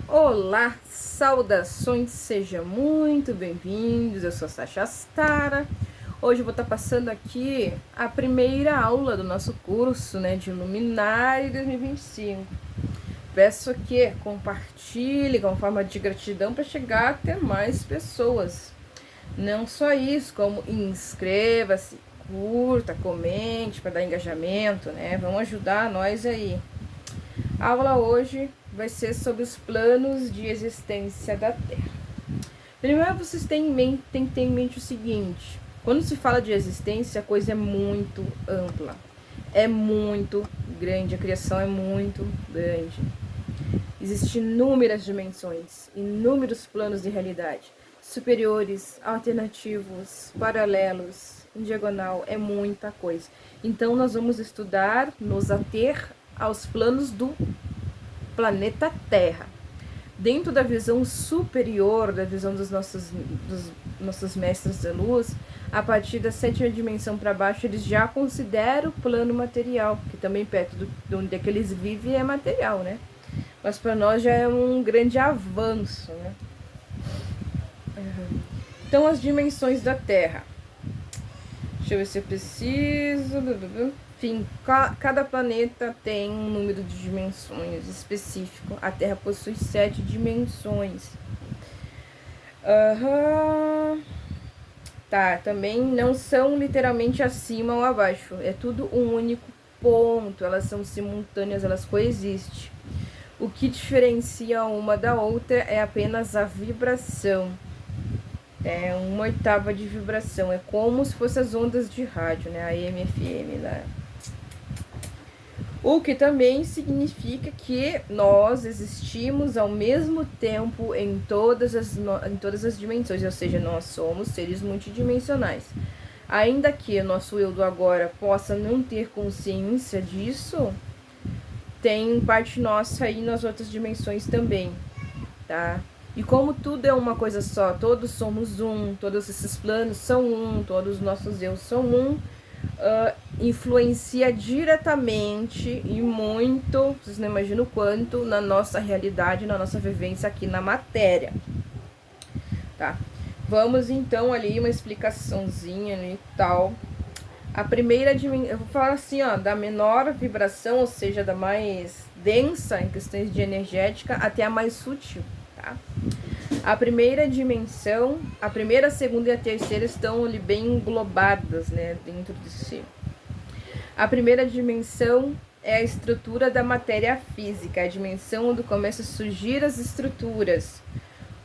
Olá, saudações, sejam muito bem-vindos, eu sou a Sasha Astara. Hoje eu vou estar passando aqui a primeira aula do nosso curso, de Luminária 2025. Peço que compartilhe como forma de gratidão para chegar até mais pessoas. Não só isso, como inscreva-se, curta, comente para dar engajamento, Vamos ajudar nós aí. A aula hoje vai ser sobre os planos de existência da Terra. Primeiro, vocês têm que ter em mente o seguinte: quando se fala de existência, a coisa é muito ampla, é muito grande, a criação é muito grande. Existem inúmeras dimensões, inúmeros planos de realidade, superiores, alternativos, paralelos, em diagonal, é muita coisa. Então, nós vamos estudar, nos ater aos planos do planeta Terra. Dentro da visão superior, da visão dos nossos mestres da luz, a partir da sétima dimensão para baixo, eles já consideram o plano material, que também perto de onde é que eles vivem é material, Mas para nós já é um grande avanço, Então, as dimensões da Terra. Deixa eu ver se eu preciso. Enfim, cada planeta tem um número de dimensões específico. A Terra possui 7 dimensões. Tá, também não são literalmente acima ou abaixo. É tudo um único ponto. Elas são simultâneas, elas coexistem. O que diferencia uma da outra é apenas a vibração. É 1/8 de vibração. É como se fossem as ondas de rádio, a AM, FM, O que também significa que nós existimos ao mesmo tempo em todas as dimensões, ou seja, nós somos seres multidimensionais. Ainda que o nosso eu do agora possa não ter consciência disso, tem parte nossa aí nas outras dimensões também, tá? E como tudo é uma coisa só, todos somos um, todos esses planos são um, todos os nossos eu são um, influencia diretamente e muito, vocês não imaginam o quanto, na nossa realidade, na nossa vivência aqui na matéria, tá? Vamos então ali, uma explicaçãozinha e tal. A primeira dimensão, eu vou falar assim, da menor vibração, ou seja, da mais densa em questões de energética, até a mais sutil, tá? A primeira dimensão, a primeira, a segunda e a terceira estão ali bem englobadas, dentro de si. A primeira dimensão é a estrutura da matéria física, a dimensão onde começam a surgir as estruturas.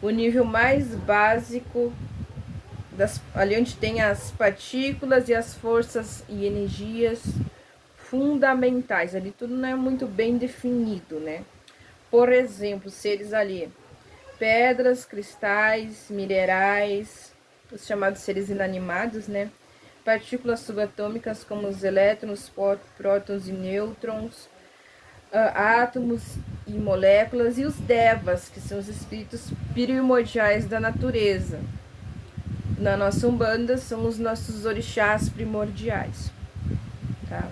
O nível mais básico, ali onde tem as partículas e as forças e energias fundamentais. Ali tudo não é muito bem definido, Por exemplo, seres ali, pedras, cristais, minerais, os chamados seres inanimados, Partículas subatômicas como os elétrons, prótons e nêutrons, átomos e moléculas, e os devas, que são os espíritos primordiais da natureza. Na nossa Umbanda são os nossos orixás primordiais, tá?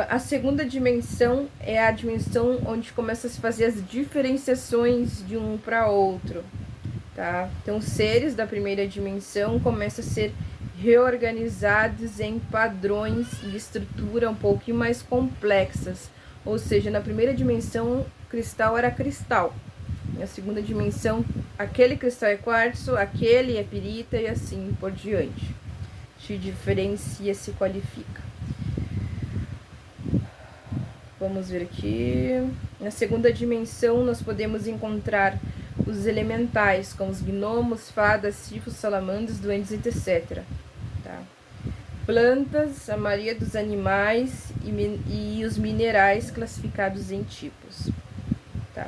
A segunda dimensão é a dimensão onde começa a se fazer as diferenciações de um para outro, tá? Então, os seres da primeira dimensão começam a ser reorganizados em padrões e estrutura um pouquinho mais complexas. Ou seja, na primeira dimensão, cristal era cristal. Na segunda dimensão, aquele cristal é quartzo, aquele é pirita e assim por diante. Se diferencia, se qualifica. Vamos ver aqui. Na segunda dimensão, nós podemos encontrar os elementais, como os gnomos, fadas, silfos, salamandras, duendes, etc. Tá? Plantas, a maioria dos animais e os minerais classificados em tipos. Tá?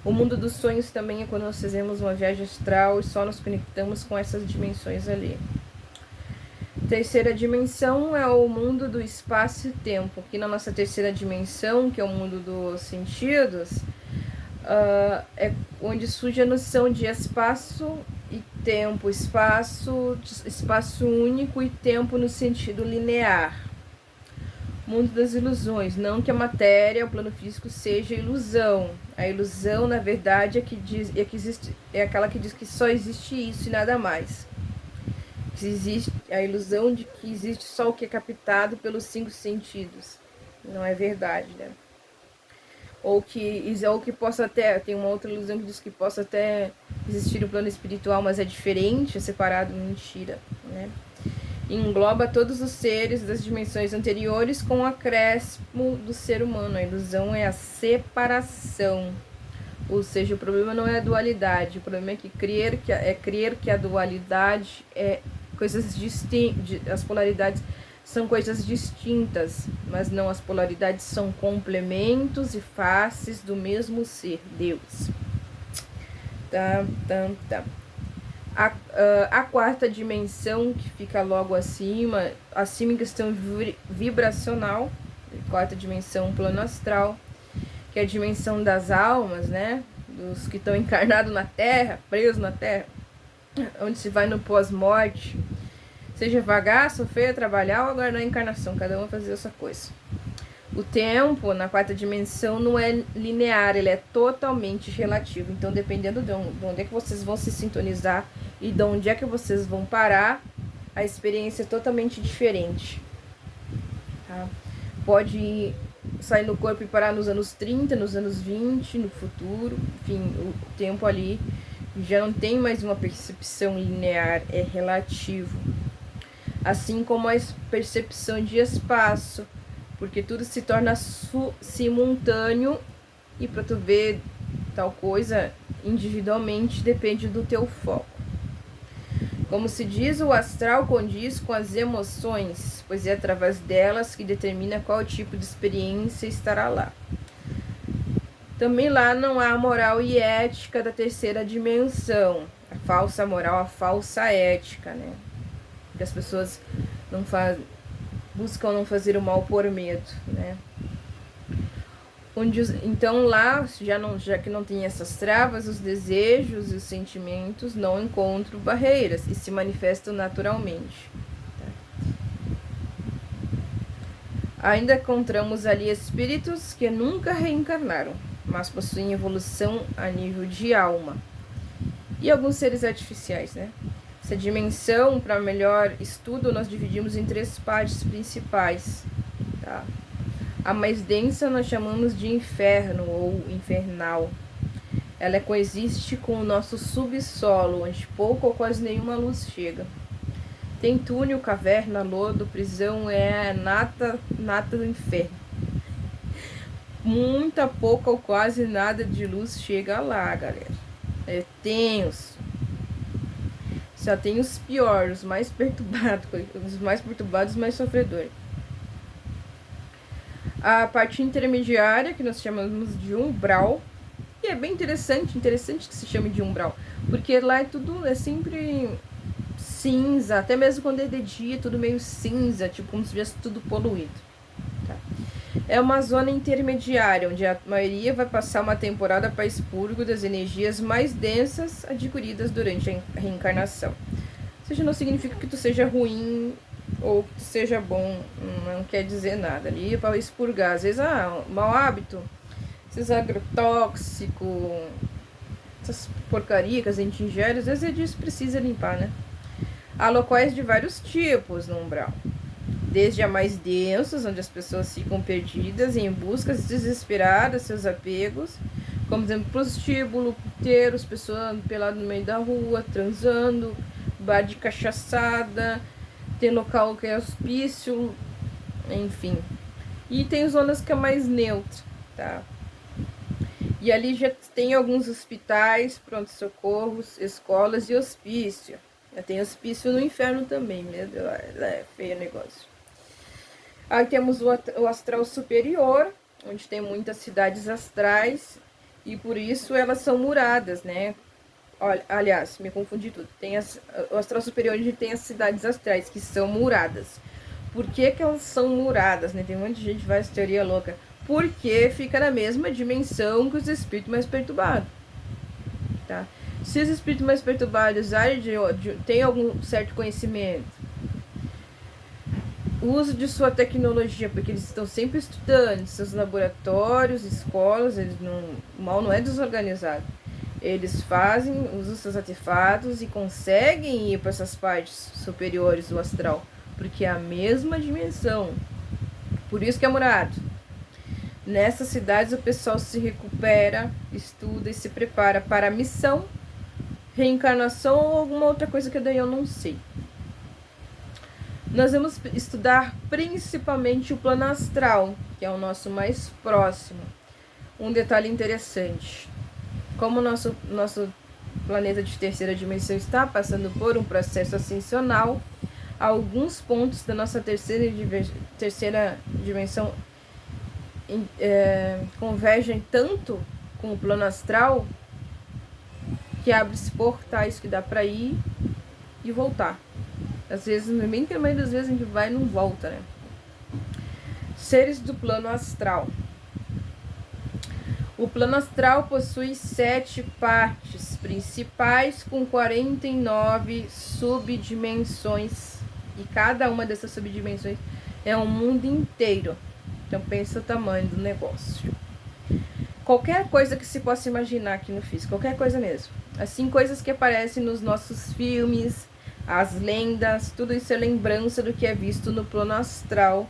O mundo dos sonhos também é quando nós fazemos uma viagem astral e só nos conectamos com essas dimensões ali. Terceira dimensão é o mundo do espaço e tempo. Aqui na nossa terceira dimensão, que é o mundo dos sentidos, é onde surge a noção de espaço e tempo. Espaço único e tempo no sentido linear. Mundo das ilusões. Não que a matéria, o plano físico, seja ilusão. A ilusão, na verdade, é aquela que diz que só existe isso e nada mais. Que existe a ilusão de que existe só o que é captado pelos 5 sentidos. Não é verdade, né? Ou que possa até... Tem uma outra ilusão que diz que possa até existir o plano espiritual, mas é diferente, é separado. Mentira, né? Engloba todos os seres das dimensões anteriores com o acréscimo do ser humano. A ilusão é a separação. Ou seja, o problema não é a dualidade. O problema é que crer que a dualidade é coisas distintas. As polaridades são coisas distintas, mas não, as polaridades são complementos e faces do mesmo ser, Deus. Tá. A quarta dimensão, que fica logo acima em questão vibracional, quarta dimensão, plano astral, que é a dimensão das almas, né? Dos que estão encarnados na Terra, presos na Terra, onde se vai no pós-morte, seja vagar, sofrer, trabalhar ou aguardar a encarnação, cada um vai fazer essa coisa. O tempo na quarta dimensão não é linear, ele é totalmente relativo. Então, dependendo de onde é que vocês vão se sintonizar e de onde é que vocês vão parar, a experiência é totalmente diferente. Tá? Pode sair no corpo e parar nos anos 30, nos anos 20, no futuro. Enfim, o tempo ali já não tem mais uma percepção linear, é relativo. Assim como a percepção de espaço, porque tudo se torna simultâneo, e para tu ver tal coisa individualmente depende do teu foco. Como se diz, o astral condiz com as emoções, pois é através delas que determina qual tipo de experiência estará lá. Também lá não há moral e ética da terceira dimensão, a falsa moral, a falsa ética, né? Porque as pessoas buscam não fazer o mal por medo, né? Então lá, já que não tem essas travas, os desejos e os sentimentos não encontram barreiras e se manifestam naturalmente. Tá? Ainda encontramos ali espíritos que nunca reencarnaram, mas possuem evolução a nível de alma. E alguns seres artificiais, né? Essa dimensão, para melhor estudo, nós dividimos em 3 partes principais, tá? A mais densa nós chamamos de inferno ou infernal. Ela coexiste com o nosso subsolo, onde pouco ou quase nenhuma luz chega. Tem túnel, caverna, lodo, prisão, é nata do inferno. Muita, pouca ou quase nada de luz chega lá, galera. É tenso. Só tem os piores, os mais perturbados, os mais sofredores. A parte intermediária, que nós chamamos de umbral, e é bem interessante que se chame de umbral, porque lá é sempre cinza, até mesmo quando é de dia, tudo meio cinza, tipo como se tivesse tudo poluído. Tá? É uma zona intermediária, onde a maioria vai passar uma temporada para expurgo das energias mais densas adquiridas durante a reencarnação. Ou seja, não significa que tu seja ruim ou que seja bom, não quer dizer nada. Ali é para expurgar, às vezes, mau hábito, esses agrotóxicos, essas porcarias que a gente ingere, às vezes é disso que precisa limpar, né? Há locais de vários tipos no umbral, desde a mais densos, onde as pessoas ficam perdidas em buscas desesperadas, seus apegos, como, por exemplo, prostíbulo, puteiros, pessoas peladas no meio da rua, transando, bar de cachaçada, tem local que é hospício, enfim. E tem zonas que é mais neutro, tá? E ali já tem alguns hospitais, pronto-socorros, escolas e hospício. Já tem hospício no inferno também, meu Deus, é feio o negócio. Aí temos o astral superior, onde tem muitas cidades astrais, e por isso elas são muradas, né? Olha, aliás, me confundi tudo. Tem o astral superior, onde tem as cidades astrais, que são muradas. Por que elas são muradas, né? Tem um monte de gente que faz teoria louca. Porque fica na mesma dimensão que os espíritos mais perturbados. Tá? Se os espíritos mais perturbados têm algum certo conhecimento, uso de sua tecnologia, porque eles estão sempre estudando, seus laboratórios, escolas, eles não, o mal não é desorganizado. Eles fazem, usam seus artefatos e conseguem ir para essas partes superiores do astral, porque é a mesma dimensão. Por isso que é murado. Nessas cidades o pessoal se recupera, estuda e se prepara para a missão, reencarnação ou alguma outra coisa que daí eu não sei. Nós vamos estudar principalmente o plano astral, que é o nosso mais próximo. Um detalhe interessante: como o nosso planeta de terceira dimensão está passando por um processo ascensional, alguns pontos da nossa terceira dimensão convergem tanto com o plano astral que abre-se portais que dá para ir e voltar. Às vezes, bem que a maioria das vezes a gente vai e não volta, né? Seres do plano astral. O plano astral possui 7 partes principais com 49 subdimensões. E cada uma dessas subdimensões é um mundo inteiro. Então pensa o tamanho do negócio. Qualquer coisa que se possa imaginar aqui no físico, qualquer coisa mesmo. Assim, coisas que aparecem nos nossos filmes, as lendas, tudo isso é lembrança do que é visto no plano astral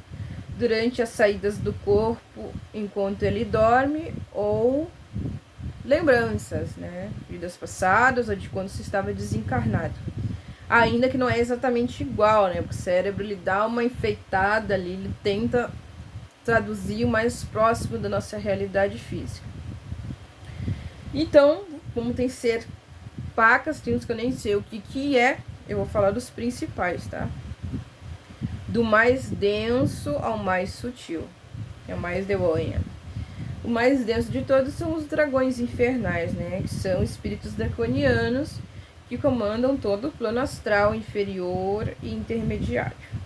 durante as saídas do corpo enquanto ele dorme, ou lembranças, né? Vidas passadas ou de quando se estava desencarnado. Ainda que não é exatamente igual, né? Porque o cérebro ele dá uma enfeitada ali, ele tenta traduzir o mais próximo da nossa realidade física. Então, como tem ser pacas, tem uns que eu nem sei o que é, eu vou falar dos principais, tá? Do mais denso ao mais sutil. É o mais deonha. O mais denso de todos são os dragões infernais, né? Que são espíritos draconianos que comandam todo o plano astral inferior e intermediário.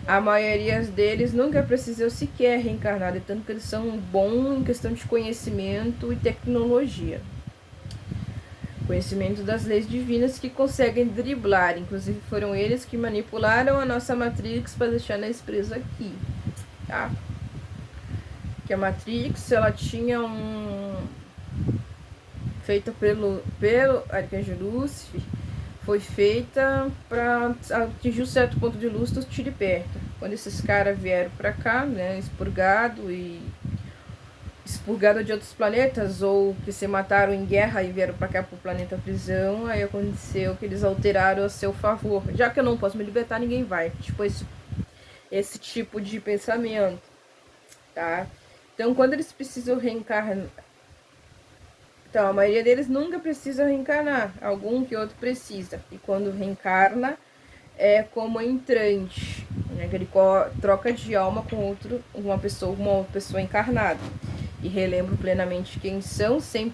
A maioria deles nunca precisou sequer reencarnar, de tanto que eles são bons em questão de conhecimento e tecnologia. Conhecimento das leis divinas que conseguem driblar. Inclusive foram eles que manipularam a nossa Matrix para deixar nós presos aqui, tá? Que a Matrix, ela tinha feita pelo Arcanjo Lúcifer, foi feita para atingir um certo ponto de luz, tu tire perto. Quando esses caras vieram para cá, né, expurgado de outros planetas, ou que se mataram em guerra e vieram para cá pro planeta prisão, aí aconteceu que eles alteraram a seu favor. Já que eu não posso me libertar, ninguém vai. Tipo, esse tipo de pensamento, tá? Então, quando eles precisam reencarnar... Então, a maioria deles nunca precisa reencarnar. Algum que outro precisa. E quando reencarna, é como entrante, né? Que ele troca de alma com uma pessoa encarnada. E relembram plenamente quem são, sem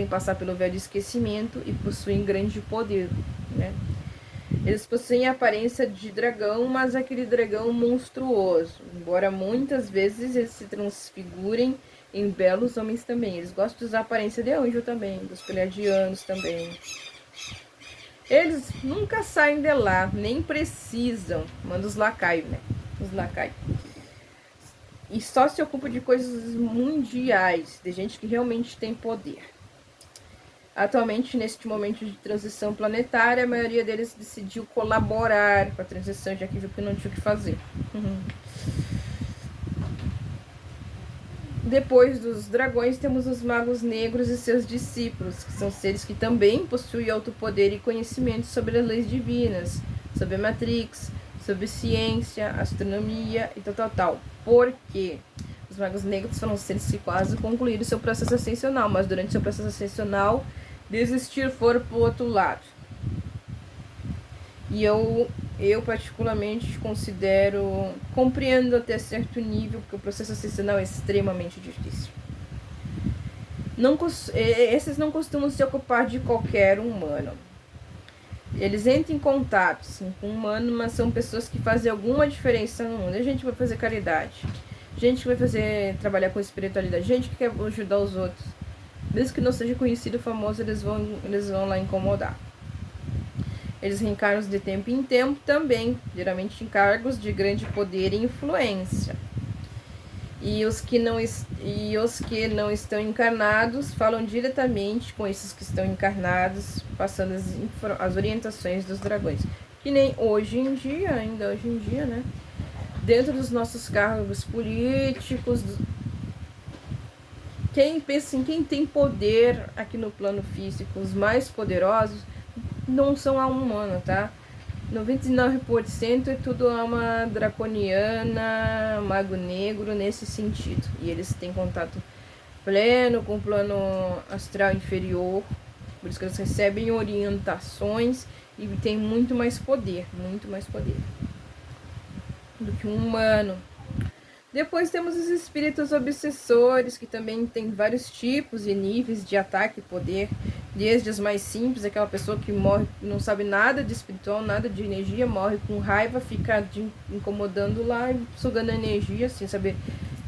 passar pelo véu de esquecimento, e possuem grande poder, né? Eles possuem a aparência de dragão, mas aquele dragão monstruoso. Embora muitas vezes eles se transfigurem em belos homens também. Eles gostam de usar a aparência de anjo também, dos pleiadianos também. Eles nunca saem de lá, nem precisam. Manda os lacaios, né? Os lacaios. E só se ocupa de coisas mundiais, de gente que realmente tem poder. Atualmente, neste momento de transição planetária, a maioria deles decidiu colaborar com a transição, já que viu que não tinha o que fazer. Depois dos dragões, temos os magos negros e seus discípulos, que são seres que também possuem alto poder e conhecimento sobre as leis divinas, sobre a Matrix, sobre ciência, astronomia e tal. Por quê? Os magos negros foram seres que quase concluíram seu processo ascensional, mas durante seu processo ascensional desistir foram para o outro lado. E eu particularmente compreendo até certo nível, porque o processo ascensional é extremamente difícil. Esses não costumam se ocupar de qualquer humano. Eles entram em contato, sim, com o humano, mas são pessoas que fazem alguma diferença no mundo. A gente vai fazer caridade, gente que vai trabalhar com espiritualidade, gente que quer ajudar os outros. Mesmo que não seja conhecido, famoso, eles vão lá incomodar. Eles reencarnam de tempo em tempo também, geralmente em cargos de grande poder e influência. E os que não estão encarnados falam diretamente com esses que estão encarnados, passando as orientações dos dragões. Que nem hoje em dia, ainda hoje em dia, né? Dentro dos nossos cargos políticos, quem pensa em quem tem poder aqui no plano físico, os mais poderosos, não são alma humana, tá? 99% é tudo alma draconiana, mago negro nesse sentido. E eles têm contato pleno com o plano astral inferior, por isso que eles recebem orientações e têm muito mais poder do que um humano. Depois temos os espíritos obsessores, que também tem vários tipos e níveis de ataque e poder, desde os mais simples, aquela pessoa que morre, não sabe nada de espiritual, nada de energia, morre com raiva, fica incomodando lá e sugando energia, sem saber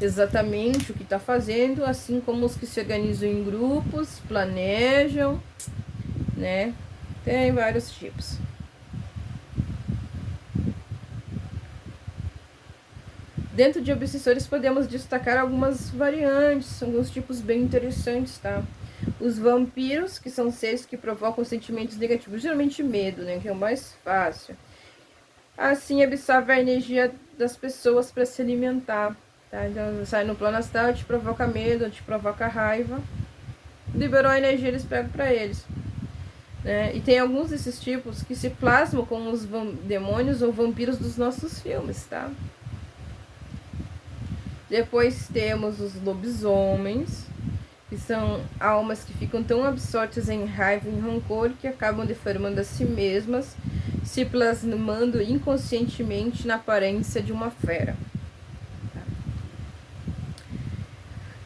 exatamente o que está fazendo, assim como os que se organizam em grupos, planejam, né? Tem vários tipos. Dentro de obsessores podemos destacar algumas variantes, alguns tipos bem interessantes, tá? Os vampiros, que são seres que provocam sentimentos negativos, geralmente medo, né? Que é o mais fácil. Assim, absorve a energia das pessoas para se alimentar, tá? Então, sai no plano astral, te provoca medo, te provoca raiva. Liberou a energia, eles pegam para eles. Né? E tem alguns desses tipos que se plasmam como os demônios ou vampiros dos nossos filmes, tá? Depois temos os lobisomens, que são almas que ficam tão absortas em raiva e em rancor que acabam deformando a si mesmas, se plasmando inconscientemente na aparência de uma fera.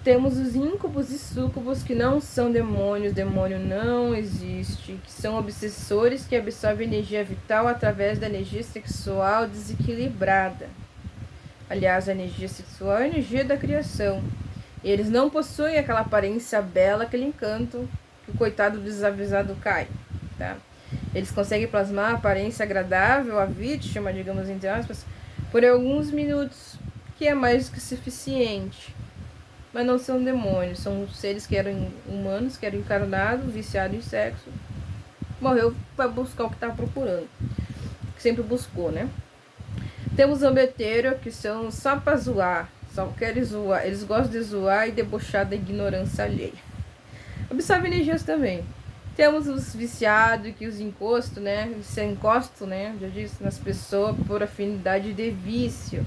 Temos os íncubos e súcubos, que não são demônios, demônio não existe, que são obsessores que absorvem energia vital através da energia sexual desequilibrada. Aliás, a energia sexual é a energia da criação. Eles não possuem aquela aparência bela, aquele encanto que o coitado desavisado cai, tá? Eles conseguem plasmar a aparência agradável à vítima, digamos entre aspas, por alguns minutos, que é mais que suficiente. Mas não são demônios, são seres que eram humanos, que eram encarnados, viciados em sexo. Morreu para buscar o que estava procurando, que sempre buscou, né? Temos zambeteiro, que são só para zoar, só querem zoar. Eles gostam de zoar e debochar da ignorância alheia. Absorve energias também. Temos os viciados, que os encostos, né? Se encostam, né? Já disse, nas pessoas por afinidade de vício.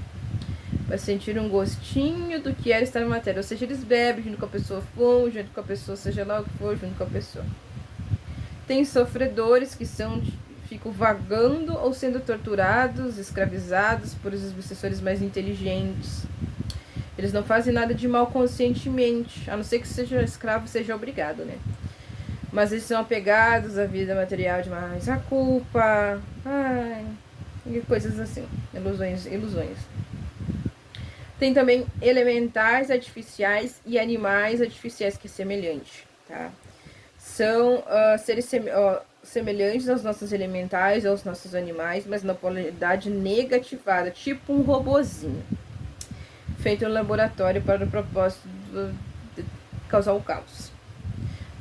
Para sentir um gostinho do que era estar na matéria. Ou seja, eles bebem junto com a pessoa, fumam junto com a pessoa, seja lá o que for, junto com a pessoa. Tem sofredores, que ficam vagando ou sendo torturados, escravizados por os obsessores mais inteligentes. Eles não fazem nada de mal conscientemente, a não ser que seja escravo, seja obrigado, né? Mas eles são apegados à vida material demais, à culpa, e coisas assim, ilusões. Tem também elementais artificiais e animais artificiais, que é semelhante, tá? São seres semelhantes aos nossos elementais, aos nossos animais, mas na polaridade negativada, tipo um robozinho, feito no laboratório para o propósito de causar o caos.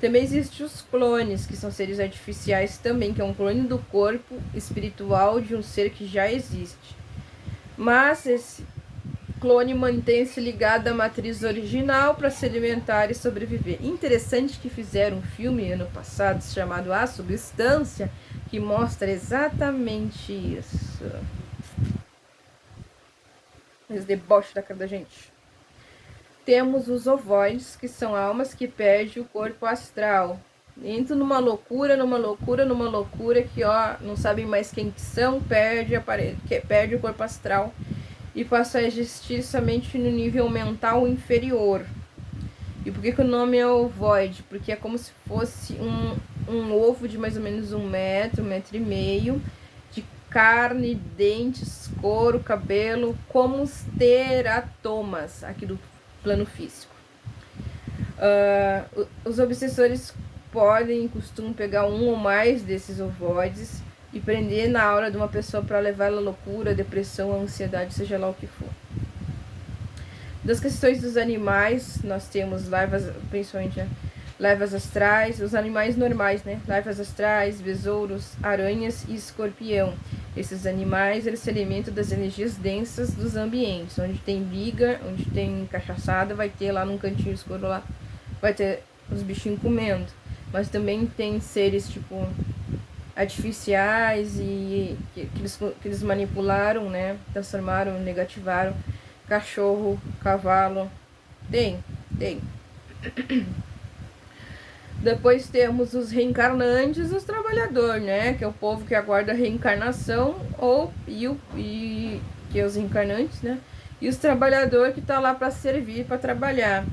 Também existem os clones, que são seres artificiais também, que é um clone do corpo espiritual de um ser que já existe. Mas esse clone mantém-se ligado à matriz original para se alimentar e sobreviver. Interessante que fizeram um filme ano passado chamado A Substância, que mostra exatamente isso. Eles debocham da cara da gente. Temos os ovoides, que são almas que perdem o corpo astral. Entram numa loucura, que não sabem mais quem que são, perde o corpo astral e passa a existir somente no nível mental inferior. E por que o nome é ovoide? Porque é como se fosse um ovo de mais ou menos 1 metro, 1,5 metro, de carne, dentes, couro, cabelo, como os teratomas aqui do plano físico. Os obsessores costumam pegar um ou mais desses ovoides, e prender na aura de uma pessoa para levar ela à loucura, depressão, ansiedade, seja lá o que for. Das questões dos animais, nós temos larvas, principalmente, né? Larvas astrais, os animais normais, né? Larvas astrais, besouros, aranhas e escorpião. Esses animais, eles se alimentam das energias densas dos ambientes. Onde tem briga, onde tem cachaçada, vai ter lá num cantinho escuro lá, vai ter os bichinhos comendo. Mas também tem seres, tipo, artificiais e que eles manipularam, né? Transformaram, negativaram. Cachorro, cavalo. Tem. Depois temos os reencarnantes e os trabalhadores, né? Que é o povo que aguarda a reencarnação, que é os reencarnantes, né? E os trabalhadores que tá lá para servir, para trabalhar.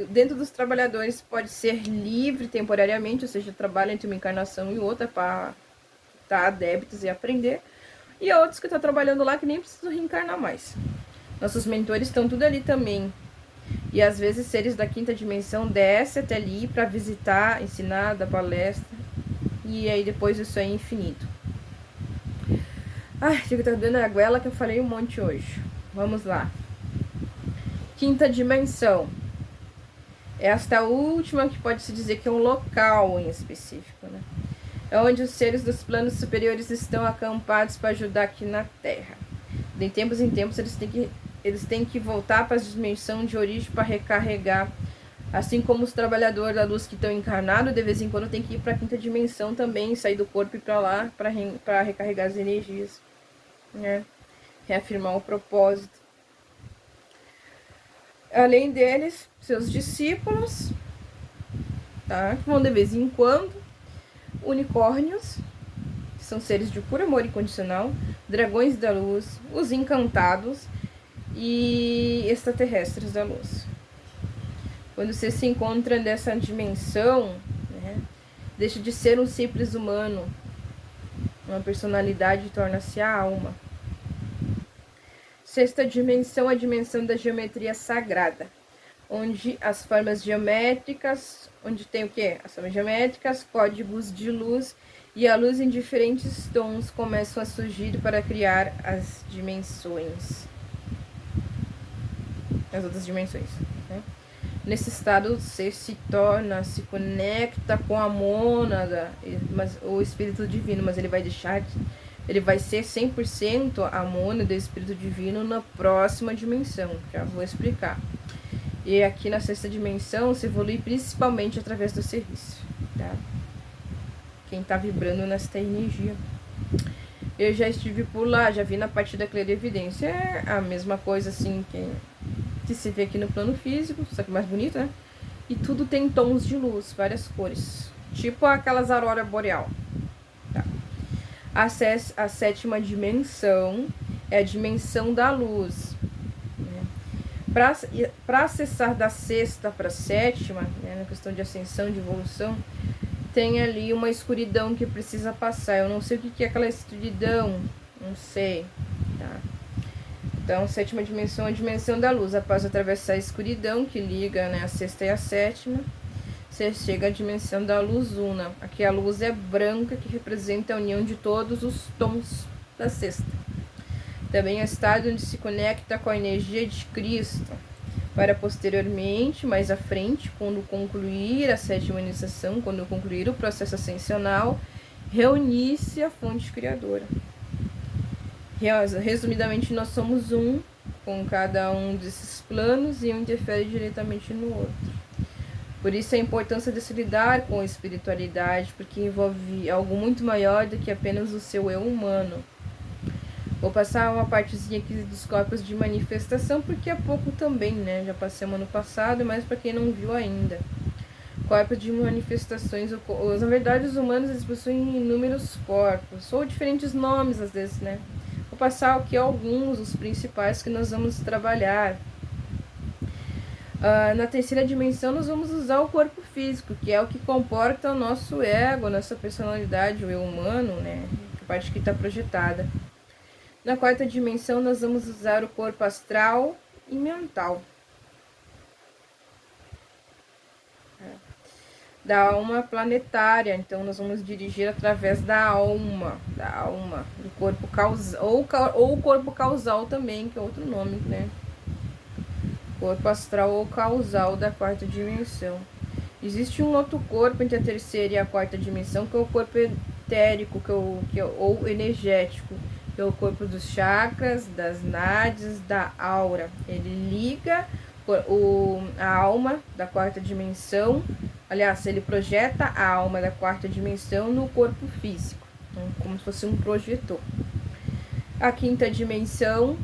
Dentro dos trabalhadores pode ser livre temporariamente, ou seja, trabalha entre uma encarnação e outra para quitar débitos e aprender. E outros que estão trabalhando lá que nem precisam reencarnar mais. Nossos mentores estão tudo ali também. E às vezes seres da quinta dimensão descem até ali para visitar, ensinar, dar palestra. E aí depois isso é infinito. Ai, fica dando a goela que eu falei um monte hoje. Vamos lá. Quinta dimensão. Esta última que pode se dizer que é um local em específico, né? É onde os seres dos planos superiores estão acampados para ajudar aqui na Terra. De tempos em tempos eles têm que voltar para a dimensão de origem para recarregar. Assim como os trabalhadores da luz que estão encarnados, de vez em quando tem que ir para a quinta dimensão também, sair do corpo e ir para lá para recarregar as energias, né? Reafirmar o propósito. Além deles, seus discípulos, tá? Que vão de vez em quando, unicórnios, que são seres de puro amor incondicional, dragões da luz, os encantados e extraterrestres da luz. Quando você se encontra nessa dimensão, né, deixa de ser um simples humano, uma personalidade torna-se a alma. Sexta dimensão, a dimensão da geometria sagrada, onde as formas geométricas, onde tem o quê? As formas geométricas, códigos de luz e a luz em diferentes tons começam a surgir para criar as dimensões, as outras dimensões, né? Nesse estado você se conecta com a mônada, o espírito divino, mas ele vai ser 100% a mônada do espírito divino na próxima dimensão, já vou explicar. E aqui na sexta dimensão se evolui principalmente através do serviço, tá? Quem tá vibrando nesta energia. Eu já estive por lá, já vi na parte da clarividência, é a mesma coisa assim que se vê aqui no plano físico, só que mais bonito, né? E tudo tem tons de luz, várias cores. Tipo aquelas aurora boreal. Tá. A sétima dimensão é a dimensão da luz. Né? Para acessar da sexta para a sétima, né, na questão de ascensão, de evolução, tem ali uma escuridão que precisa passar. Eu não sei o que é aquela escuridão, não sei. Tá? Então, a sétima dimensão é a dimensão da luz. Após atravessar a escuridão, que liga, né, a sexta e a sétima, você chega à dimensão da luz una. Aqui a luz é branca, que representa a união de todos os tons da sexta. Também é o estado onde se conecta com a energia de Cristo, para posteriormente, mais à frente, quando concluir a sétima iniciação, quando concluir o processo ascensional, reunir-se à fonte criadora. Resumidamente, nós somos um com cada um desses planos e um interfere diretamente no outro. Por isso a importância de se lidar com a espiritualidade, porque envolve algo muito maior do que apenas o seu eu humano. Vou passar uma partezinha aqui dos corpos de manifestação, porque é pouco também, né? Já passei ano passado, mas para quem não viu ainda. Corpos de manifestações, na verdade os humanos eles possuem inúmeros corpos, ou diferentes nomes às vezes, né? Vou passar aqui alguns, os principais que nós vamos trabalhar. Na terceira dimensão nós vamos usar o corpo físico, que é o que comporta o nosso ego, nossa personalidade, o eu humano, né? A parte que está projetada. Na quarta dimensão nós vamos usar o corpo astral e mental. da alma planetária. Então nós vamos dirigir através da alma, do corpo causal, ou o corpo causal também, que é outro nome, né? Corpo astral ou causal da quarta dimensão. Existe um outro corpo entre a terceira e a quarta dimensão, que é o corpo etérico, ou energético, que é o corpo dos chakras, das nádeas, da aura. Ele liga a alma da quarta dimensão, aliás, ele projeta a alma da quarta dimensão no corpo físico, como se fosse um projetor. A quinta dimensão,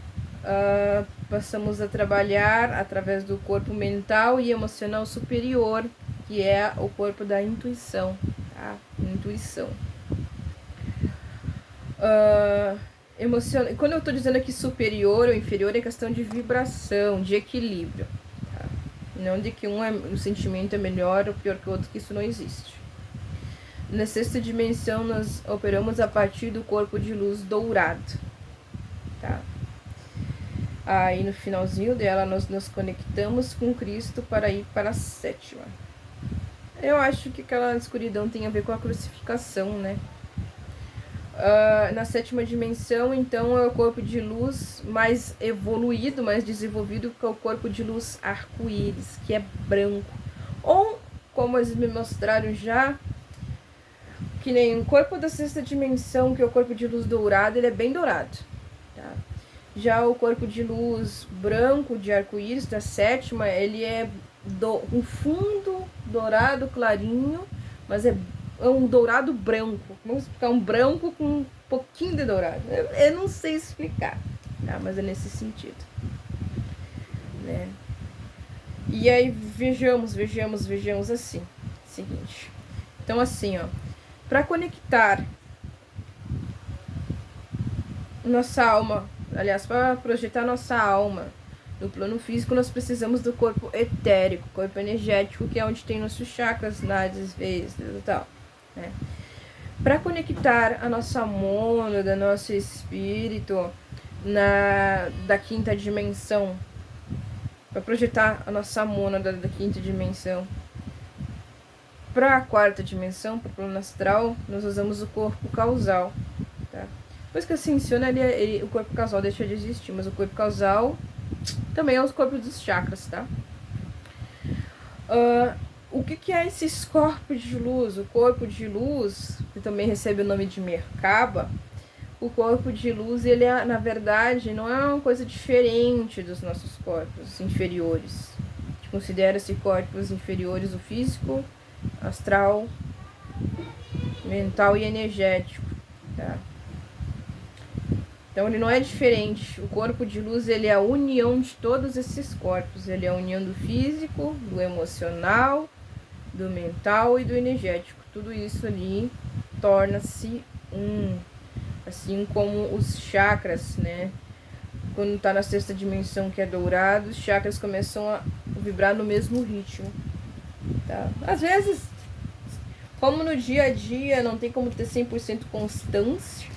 passamos a trabalhar através do corpo mental e emocional superior, que é o corpo da intuição, tá? Intuição. Quando eu estou dizendo aqui superior ou inferior, é questão de vibração, de equilíbrio, tá? Não de que um sentimento é melhor ou pior que o outro, que isso não existe. Na sexta dimensão, nós operamos a partir do corpo de luz dourado, tá? Aí no finalzinho dela, nós nos conectamos com Cristo para ir para a sétima. Eu acho que aquela escuridão tem a ver com a crucificação, né? Na sétima dimensão, então, é o corpo de luz mais evoluído, mais desenvolvido, que é o corpo de luz arco-íris, que é branco. Ou, como eles me mostraram já, que nem o corpo da sexta dimensão, que é o corpo de luz dourado, ele é bem dourado, tá? Já o corpo de luz branco de arco-íris da sétima, ele é um fundo dourado clarinho, mas é um dourado branco. Vamos explicar, um branco com um pouquinho de dourado. Eu não sei explicar, tá? Mas é nesse sentido, né? E aí vejamos assim, seguinte. Então assim, ó, para conectar nossa alma, aliás, para projetar nossa alma no plano físico, nós precisamos do corpo etérico, corpo energético, que é onde tem nossos chakras, nádeas, veias e tal, né? Para conectar a nossa mônada, nosso espírito da quinta dimensão, para projetar a nossa mônada da quinta dimensão para a quarta dimensão, para o plano astral, nós usamos o corpo causal, tá? Depois que ascensiona, o corpo causal deixa de existir, mas o corpo causal também é os corpos dos chakras, tá? O que é esses corpos de luz? O corpo de luz, que também recebe o nome de Merkaba, o corpo de luz, ele na verdade, não é uma coisa diferente dos nossos corpos inferiores. Considera-se corpos inferiores o físico, astral, mental e energético, tá? Então ele não é diferente. O corpo de luz, ele é a união de todos esses corpos. Ele é a união do físico, do emocional, do mental e do energético. Tudo isso ali torna-se um. Assim como os chakras, né? Quando tá na sexta dimensão, que é dourado, os chakras começam a vibrar no mesmo ritmo, tá? Às vezes, como no dia a dia não tem como ter 100% constância,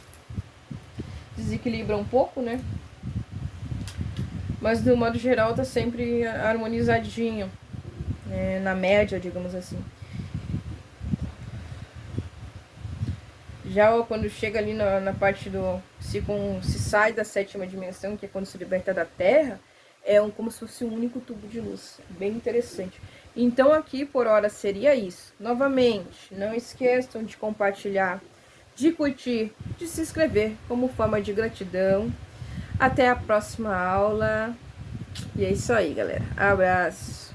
desequilibra um pouco, né? Mas no modo geral tá sempre harmonizadinho, né? Na média, digamos assim. Já quando chega ali na parte do... Se sai da sétima dimensão, que é quando se liberta da Terra, é como se fosse um único tubo de luz. Bem interessante. Então aqui por hora seria isso. Novamente, não esqueçam de compartilhar, de curtir, de se inscrever como forma de gratidão. Até a próxima aula. E é isso aí, galera. Abraço.